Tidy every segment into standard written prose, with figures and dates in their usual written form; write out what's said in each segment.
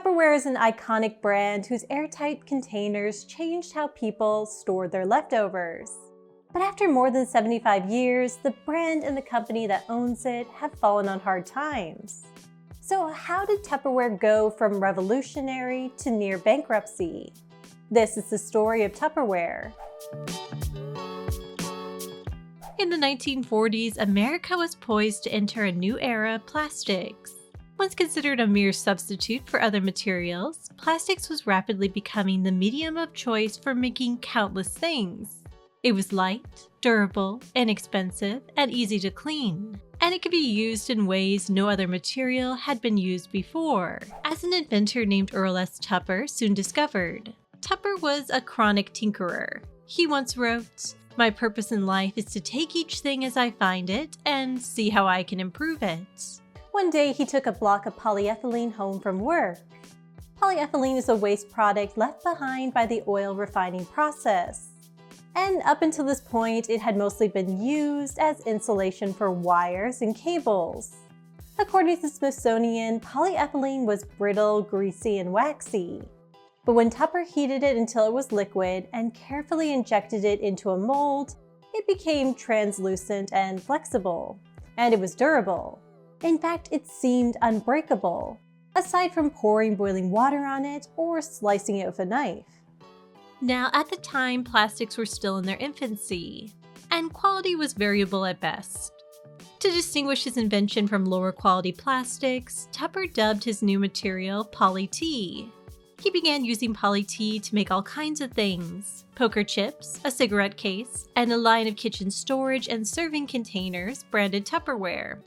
Tupperware is an iconic brand whose airtight containers changed how people stored their leftovers. But after more than 75 years, the brand and the company that owns it have fallen on hard times. So how did Tupperware go from revolutionary to near bankruptcy? This is the story of Tupperware. In the 1940s, America was poised to enter a new era of plastics. Once considered a mere substitute for other materials, plastics was rapidly becoming the medium of choice for making countless things. It was light, durable, inexpensive, and easy to clean, and it could be used in ways no other material had been used before, as an inventor named Earl S. Tupper soon discovered. Tupper was a chronic tinkerer. He once wrote, "My purpose in life is to take each thing as I find it and see how I can improve it." One day he took a block of polyethylene home from work. Polyethylene is a waste product left behind by the oil refining process. And up until this point, it had mostly been used as insulation for wires and cables. According to the Smithsonian, polyethylene was brittle, greasy, and waxy. But when Tupper heated it until it was liquid and carefully injected it into a mold, it became translucent and flexible. And it was durable. In fact, it seemed unbreakable, aside from pouring boiling water on it or slicing it with a knife. Now, at the time, plastics were still in their infancy, and quality was variable at best. To distinguish his invention from lower quality plastics, Tupper dubbed his new material Poly-T. He began using Poly-T to make all kinds of things: poker chips, a cigarette case, and a line of kitchen storage and serving containers branded Tupperware.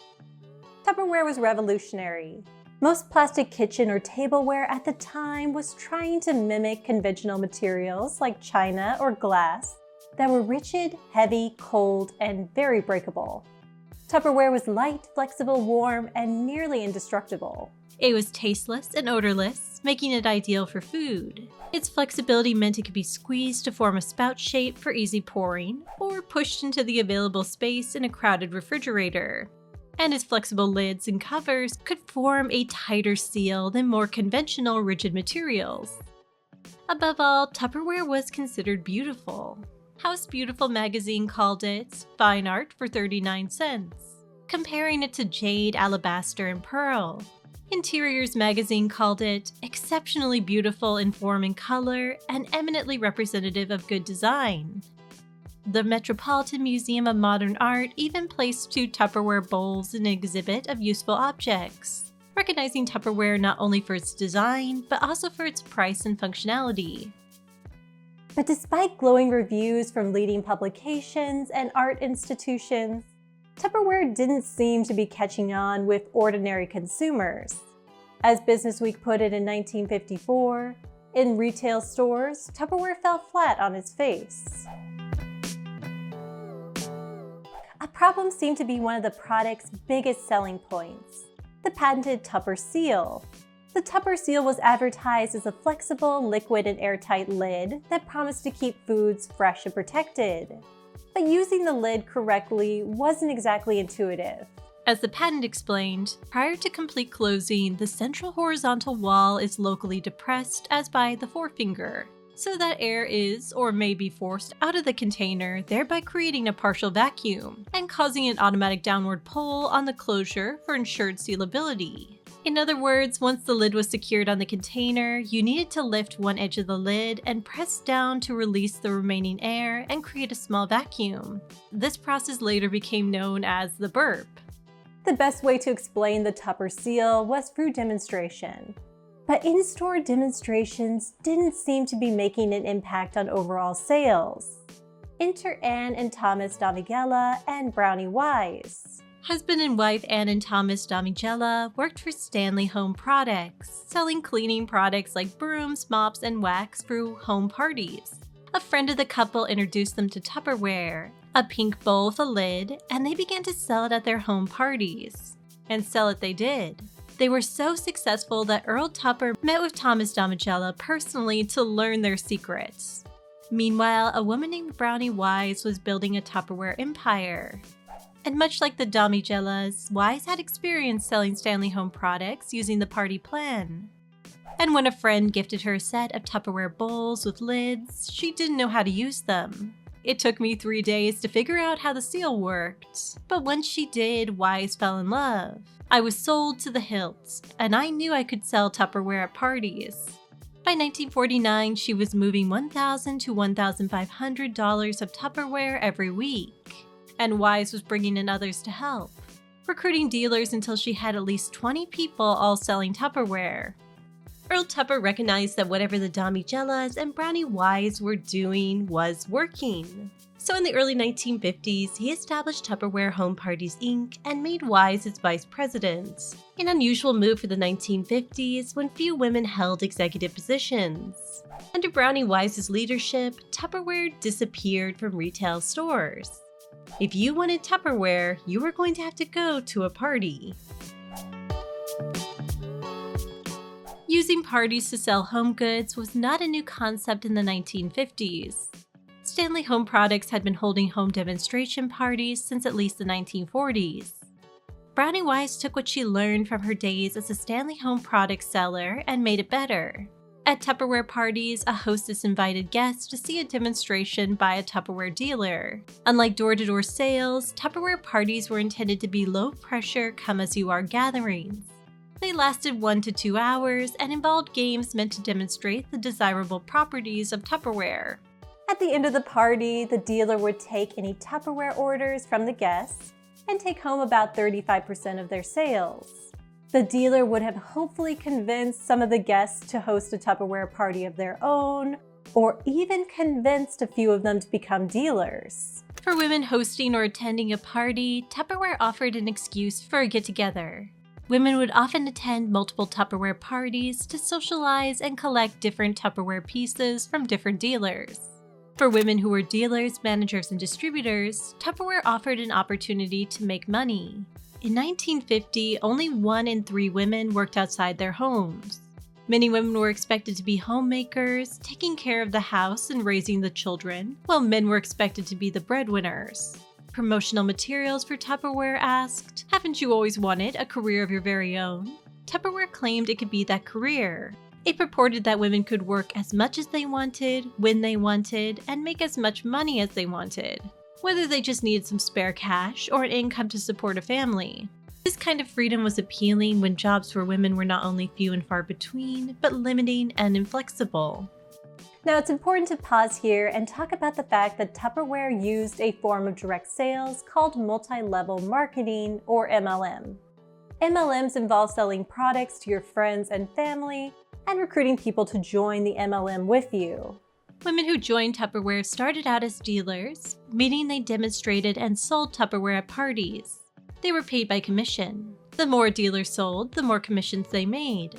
Tupperware was revolutionary. Most plastic kitchen or tableware at the time was trying to mimic conventional materials like china or glass that were rigid, heavy, cold, and very breakable. Tupperware was light, flexible, warm, and nearly indestructible. It was tasteless and odorless, making it ideal for food. Its flexibility meant it could be squeezed to form a spout shape for easy pouring, or pushed into the available space in a crowded refrigerator. And its flexible lids and covers could form a tighter seal than more conventional rigid materials. Above all, Tupperware was considered beautiful. House Beautiful magazine called it fine art for 39 cents, comparing it to jade, alabaster, and pearl. Interiors magazine called it exceptionally beautiful in form and color and eminently representative of good design. The Metropolitan Museum of Modern Art even placed 2 Tupperware bowls in an exhibit of useful objects, recognizing Tupperware not only for its design, but also for its price and functionality. But despite glowing reviews from leading publications and art institutions, Tupperware didn't seem to be catching on with ordinary consumers. As Businessweek put it in 1954, in retail stores, Tupperware fell flat on its face. A problem seemed to be one of the product's biggest selling points: the patented Tupper Seal. The Tupper Seal was advertised as a flexible, liquid, and airtight lid that promised to keep foods fresh and protected. But using the lid correctly wasn't exactly intuitive. As the patent explained, prior to complete closing, the central horizontal wall is locally depressed as by the forefinger, so that air is or may be forced out of the container, thereby creating a partial vacuum and causing an automatic downward pull on the closure for ensured sealability. In other words, once the lid was secured on the container, you needed to lift one edge of the lid and press down to release the remaining air and create a small vacuum. This process later became known as the burp. The best way to explain the Tupper Seal was through demonstration. But in-store demonstrations didn't seem to be making an impact on overall sales. Enter Anne and Thomas Damigellas and Brownie Wise. Husband and wife Anne and Thomas Damigellas worked for Stanley Home Products, selling cleaning products like brooms, mops, and wax through home parties. A friend of the couple introduced them to Tupperware, a pink bowl with a lid, and they began to sell it at their home parties. And sell it they did. They were so successful that Earl Tupper met with Thomas Damigellas personally to learn their secrets. Meanwhile, a woman named Brownie Wise was building a Tupperware empire. And much like the Damigellas, Wise had experience selling Stanley Home products using the party plan. And when a friend gifted her a set of Tupperware bowls with lids, she didn't know how to use them. It took me 3 days to figure out how the seal worked, but once she did, Wise fell in love. I was sold to the hilt, and I knew I could sell Tupperware at parties. By 1949, she was moving $1,000 to $1,500 of Tupperware every week, and Wise was bringing in others to help, recruiting dealers until she had at least 20 people all selling Tupperware. Earl Tupper recognized that whatever the Damigellas and Brownie Wise were doing was working. So in the early 1950s, he established Tupperware Home Parties Inc. and made Wise its vice president. An unusual move for the 1950s when few women held executive positions. Under Brownie Wise's leadership, Tupperware disappeared from retail stores. If you wanted Tupperware, you were going to have to go to a party. Using parties to sell home goods was not a new concept in the 1950s. Stanley Home Products had been holding home demonstration parties since at least the 1940s. Brownie Wise took what she learned from her days as a Stanley Home Products seller and made it better. At Tupperware parties, a hostess invited guests to see a demonstration by a Tupperware dealer. Unlike door-to-door sales, Tupperware parties were intended to be low-pressure, come-as-you-are gatherings. They lasted 1 to 2 hours and involved games meant to demonstrate the desirable properties of Tupperware. At the end of the party, the dealer would take any Tupperware orders from the guests and take home about 35% of their sales. The dealer would have hopefully convinced some of the guests to host a Tupperware party of their own, or even convinced a few of them to become dealers. For women hosting or attending a party, Tupperware offered an excuse for a get-together. Women would often attend multiple Tupperware parties to socialize and collect different Tupperware pieces from different dealers. For women who were dealers, managers, and distributors, Tupperware offered an opportunity to make money. In 1950, only 1 in 3 women worked outside their homes. Many women were expected to be homemakers, taking care of the house and raising the children, while men were expected to be the breadwinners. Promotional materials for Tupperware asked, "Haven't you always wanted a career of your very own?" Tupperware claimed it could be that career. It purported that women could work as much as they wanted, when they wanted, and make as much money as they wanted, whether they just needed some spare cash or an income to support a family. This kind of freedom was appealing when jobs for women were not only few and far between, but limiting and inflexible. Now, it's important to pause here and talk about the fact that Tupperware used a form of direct sales called multi-level marketing, or MLM. MLMs involve selling products to your friends and family and recruiting people to join the MLM with you. Women who joined Tupperware started out as dealers, meaning they demonstrated and sold Tupperware at parties. They were paid by commission. The more dealers sold, the more commissions they made.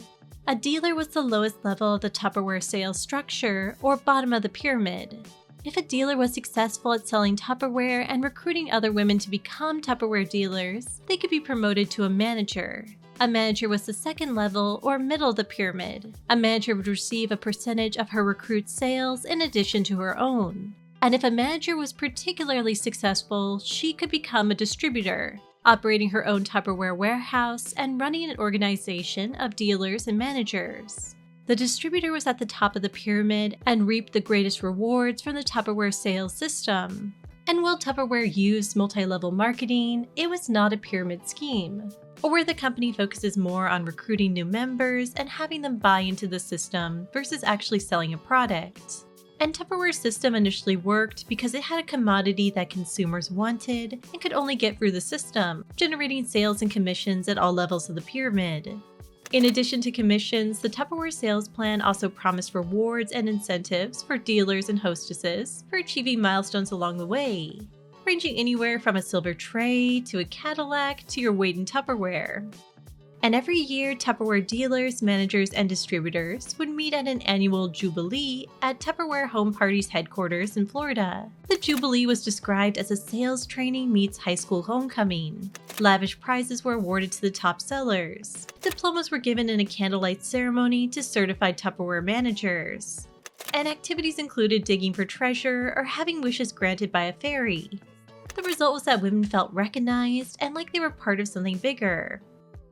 A dealer was the lowest level of the Tupperware sales structure, or bottom of the pyramid. If a dealer was successful at selling Tupperware and recruiting other women to become Tupperware dealers, they could be promoted to a manager. A manager was the second level, or middle of the pyramid. A manager would receive a percentage of her recruit's sales in addition to her own. And if a manager was particularly successful, she could become a distributor, operating her own Tupperware warehouse and running an organization of dealers and managers. The distributor was at the top of the pyramid and reaped the greatest rewards from the Tupperware sales system. And while Tupperware used multi-level marketing, it was not a pyramid scheme, or where the company focuses more on recruiting new members and having them buy into the system versus actually selling a product. And Tupperware's system initially worked because it had a commodity that consumers wanted and could only get through the system, generating sales and commissions at all levels of the pyramid. In addition to commissions, the Tupperware sales plan also promised rewards and incentives for dealers and hostesses for achieving milestones along the way, ranging anywhere from a silver tray to a Cadillac to your weight in Tupperware. And every year, Tupperware dealers, managers, and distributors would meet at an annual Jubilee at Tupperware Home Parties headquarters in Florida. The Jubilee was described as a sales training meets high school homecoming. Lavish prizes were awarded to the top sellers. Diplomas were given in a candlelight ceremony to certified Tupperware managers. And activities included digging for treasure or having wishes granted by a fairy. The result was that women felt recognized and like they were part of something bigger.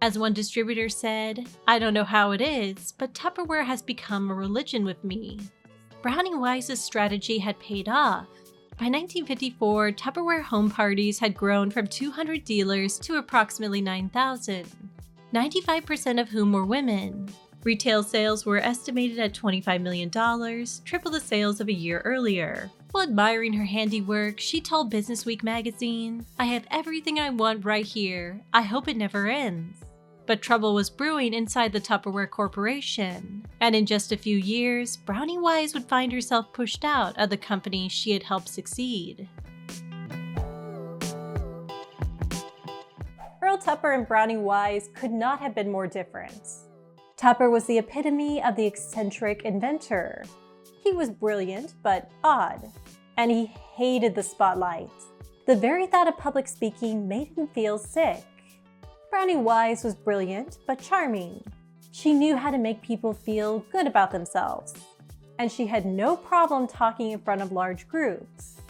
As one distributor said, "I don't know how it is, but Tupperware has become a religion with me." Brownie Wise's strategy had paid off. By 1954, Tupperware home parties had grown from 200 dealers to approximately 9,000, 95% of whom were women. Retail sales were estimated at $25 million, triple the sales of a year earlier. While admiring her handiwork, she told Businessweek magazine, "I have everything I want right here. I hope it never ends." But trouble was brewing inside the Tupperware Corporation, and in just a few years, Brownie Wise would find herself pushed out of the company she had helped succeed. Earl Tupper and Brownie Wise could not have been more different. Tupper was the epitome of the eccentric inventor. He was brilliant, but odd, and he hated the spotlight. The very thought of public speaking made him feel sick. Brownie Wise was brilliant, but charming. She knew how to make people feel good about themselves, and she had no problem talking in front of large groups.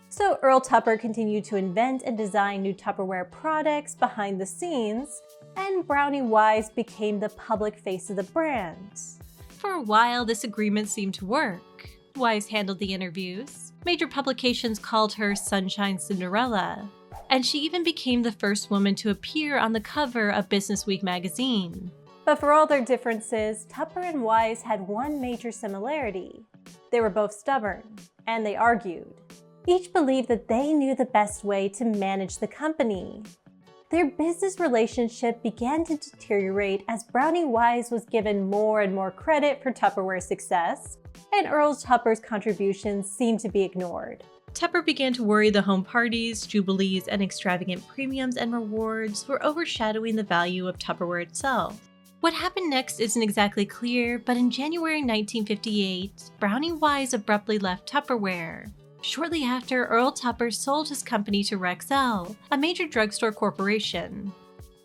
So Earl Tupper continued to invent and design new Tupperware products behind the scenes, and Brownie Wise became the public face of the brand. For a while, this agreement seemed to work. Wise handled the interviews. Major publications called her Sunshine Cinderella, and she even became the first woman to appear on the cover of Businessweek magazine. But for all their differences, Tupper and Wise had one major similarity. They were both stubborn, and they argued. Each believed that they knew the best way to manage the company. Their business relationship began to deteriorate as Brownie Wise was given more and more credit for Tupperware's success, and Earl Tupper's contributions seemed to be ignored. Tupper began to worry the home parties, jubilees, and extravagant premiums and rewards were overshadowing the value of Tupperware itself. What happened next isn't exactly clear, but in January 1958, Brownie Wise abruptly left Tupperware. Shortly after, Earl Tupper sold his company to Rexall, a major drugstore corporation.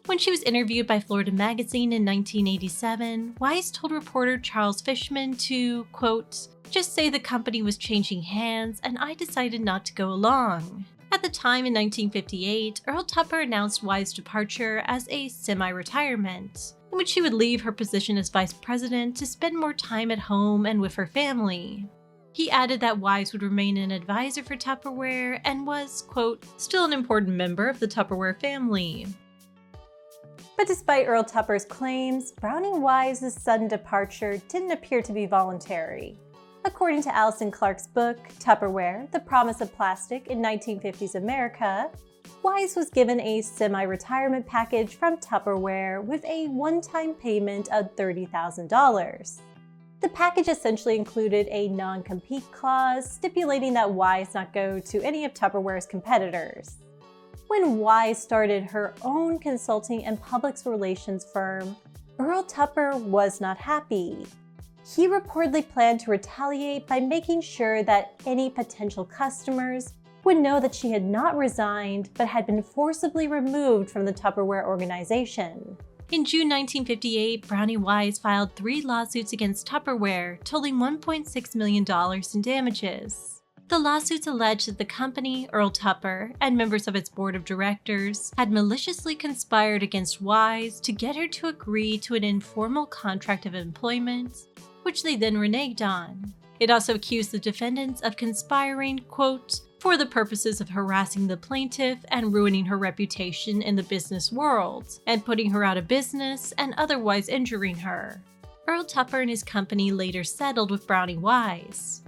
When she was interviewed by Florida Magazine in 1987, Wise told reporter Charles Fishman to, quote, "just say the company was changing hands and I decided not to go along." At the time in 1958, Earl Tupper announced Wise's departure as a semi-retirement, in which she would leave her position as vice president to spend more time at home and with her family. He added that Wise would remain an advisor for Tupperware and was, quote, "still an important member of the Tupperware family." But despite Earl Tupper's claims, Brownie Wise's sudden departure didn't appear to be voluntary. According to Alison Clark's book, Tupperware, The Promise of Plastic in 1950s America, Wise was given a semi-retirement package from Tupperware with a one-time payment of $30,000. The package essentially included a non-compete clause stipulating that Wise not go to any of Tupperware's competitors. When Wise started her own consulting and public relations firm, Earl Tupper was not happy. He reportedly planned to retaliate by making sure that any potential customers would know that she had not resigned but had been forcibly removed from the Tupperware organization. In June 1958, Brownie Wise filed 3 lawsuits against Tupperware, totaling $1.6 million in damages. The lawsuits alleged that the company, Earl Tupper, and members of its board of directors had maliciously conspired against Wise to get her to agree to an informal contract of employment, which they then reneged on. It also accused the defendants of conspiring, quote, "for the purposes of harassing the plaintiff and ruining her reputation in the business world, and putting her out of business and otherwise injuring her." Earl Tupper and his company later settled with Brownie Wise.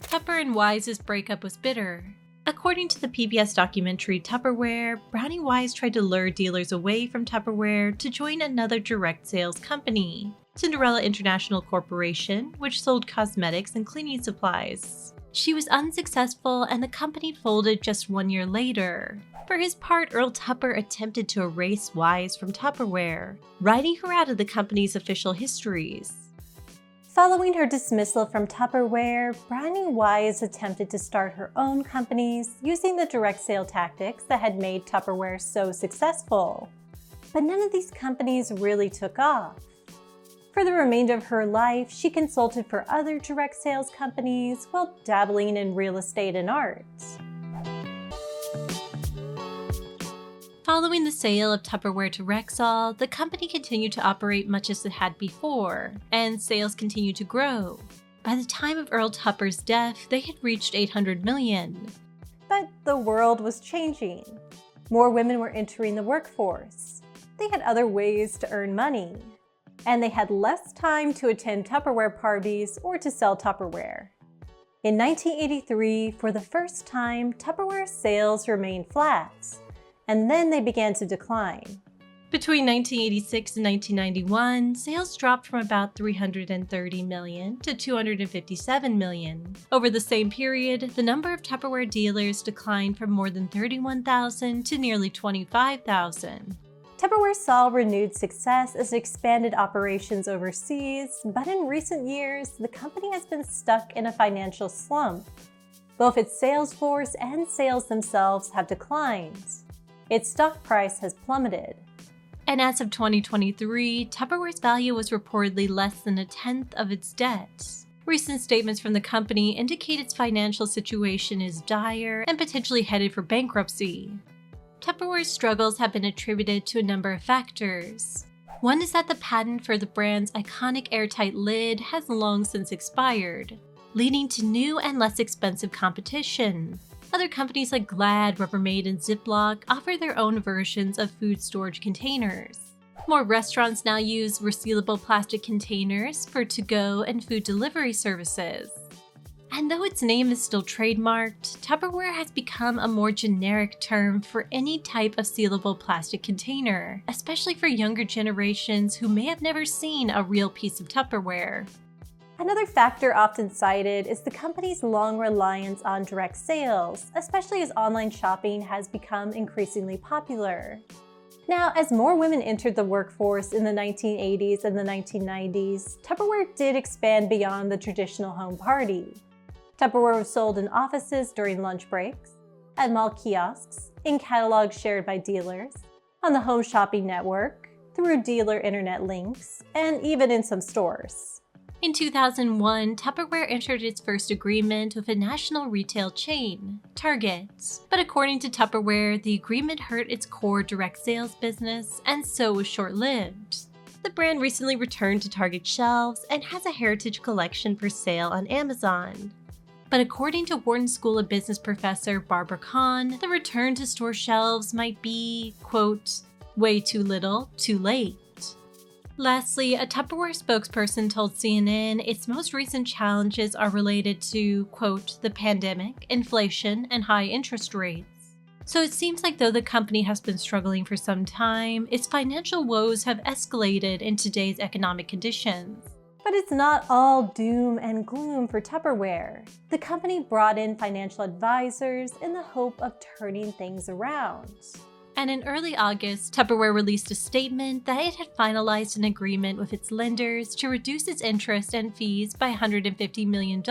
Tupper and Wise's breakup was bitter. According to the PBS documentary Tupperware, Brownie Wise tried to lure dealers away from Tupperware to join another direct sales company, Cinderella International Corporation, which sold cosmetics and cleaning supplies. She was unsuccessful and the company folded just 1 year later. For his part, Earl Tupper attempted to erase Wise from Tupperware, writing her out of the company's official histories. Following her dismissal from Tupperware, Brownie Wise attempted to start her own companies using the direct sale tactics that had made Tupperware so successful. But none of these companies really took off. For the remainder of her life, she consulted for other direct sales companies while dabbling in real estate and art. Following the sale of Tupperware to Rexall, the company continued to operate much as it had before, and sales continued to grow. By the time of Earl Tupper's death, they had reached $800 million. But the world was changing. More women were entering the workforce. They had other ways to earn money. And they had less time to attend Tupperware parties or to sell Tupperware. In 1983, for the first time, Tupperware sales remained flat, and then they began to decline. Between 1986 and 1991, sales dropped from about $330 million to $257 million. Over the same period, the number of Tupperware dealers declined from more than 31,000 to nearly 25,000. Tupperware saw renewed success as it expanded operations overseas, but in recent years, the company has been stuck in a financial slump. Both its sales force and sales themselves have declined. Its stock price has plummeted. And as of 2023, Tupperware's value was reportedly less than a tenth of its debt. Recent statements from the company indicate its financial situation is dire and potentially headed for bankruptcy. Tupperware's struggles have been attributed to a number of factors. One is that the patent for the brand's iconic airtight lid has long since expired, leading to new and less expensive competition. Other companies like Glad, Rubbermaid, and Ziploc offer their own versions of food storage containers. More restaurants now use resealable plastic containers for to-go and food delivery services. And though its name is still trademarked, Tupperware has become a more generic term for any type of sealable plastic container, especially for younger generations who may have never seen a real piece of Tupperware. Another factor often cited is the company's long reliance on direct sales, especially as online shopping has become increasingly popular. Now, as more women entered the workforce in the 1980s and the 1990s, Tupperware did expand beyond the traditional home party. Tupperware was sold in offices during lunch breaks, at mall kiosks, in catalogs shared by dealers, on the home shopping network, through dealer internet links, and even in some stores. In 2001, Tupperware entered its first agreement with a national retail chain, Target. But according to Tupperware, the agreement hurt its core direct sales business and so was short-lived. The brand recently returned to Target shelves and has a heritage collection for sale on Amazon. But according to Wharton School of Business professor Barbara Kahn, the return to store shelves might be, quote, way too little, too late. Lastly, a Tupperware spokesperson told CNN its most recent challenges are related to, quote, the pandemic, inflation, and high interest rates. So it seems like though the company has been struggling for some time, its financial woes have escalated in today's economic conditions. But it's not all doom and gloom for Tupperware. The company brought in financial advisors in the hope of turning things around. And in early August, Tupperware released a statement that it had finalized an agreement with its lenders to reduce its interest and fees by $150 million,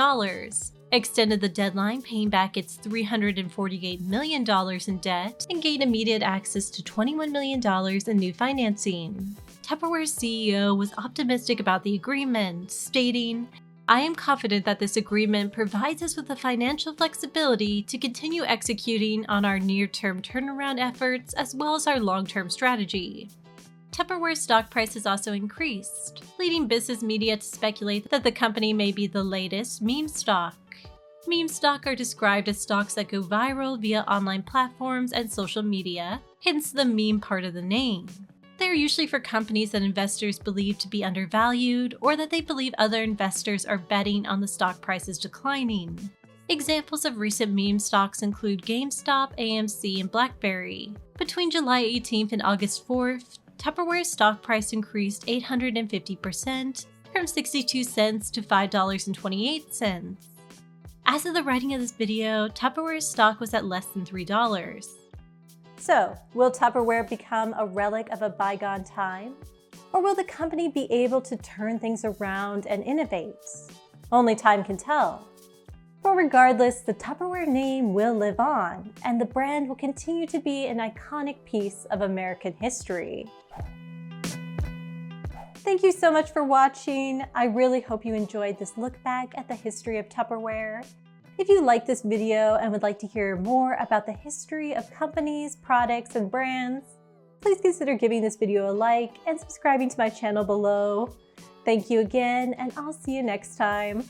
extended the deadline paying back its $348 million in debt, and gained immediate access to $21 million in new financing. Tupperware's CEO was optimistic about the agreement, stating, I am confident that this agreement provides us with the financial flexibility to continue executing on our near-term turnaround efforts as well as our long-term strategy. Tupperware's stock price has also increased, leading business media to speculate that the company may be the latest meme stock. Meme stock are described as stocks that go viral via online platforms and social media, hence the meme part of the name. They're usually for companies that investors believe to be undervalued or that they believe other investors are betting on the stock prices declining. Examples of recent meme stocks include GameStop, AMC, and BlackBerry. Between July 18th and August 4th, Tupperware's stock price increased 850% from 62 cents to $5.28. As of the writing of this video, Tupperware's stock was at less than $3. So, will Tupperware become a relic of a bygone time? Or will the company be able to turn things around and innovate? Only time can tell. But regardless, the Tupperware name will live on, and the brand will continue to be an iconic piece of American history. Thank you so much for watching. I really hope you enjoyed this look back at the history of Tupperware. If you like this video and would like to hear more about the history of companies, products, and brands, please consider giving this video a like and subscribing to my channel below. Thank you again, and I'll see you next time.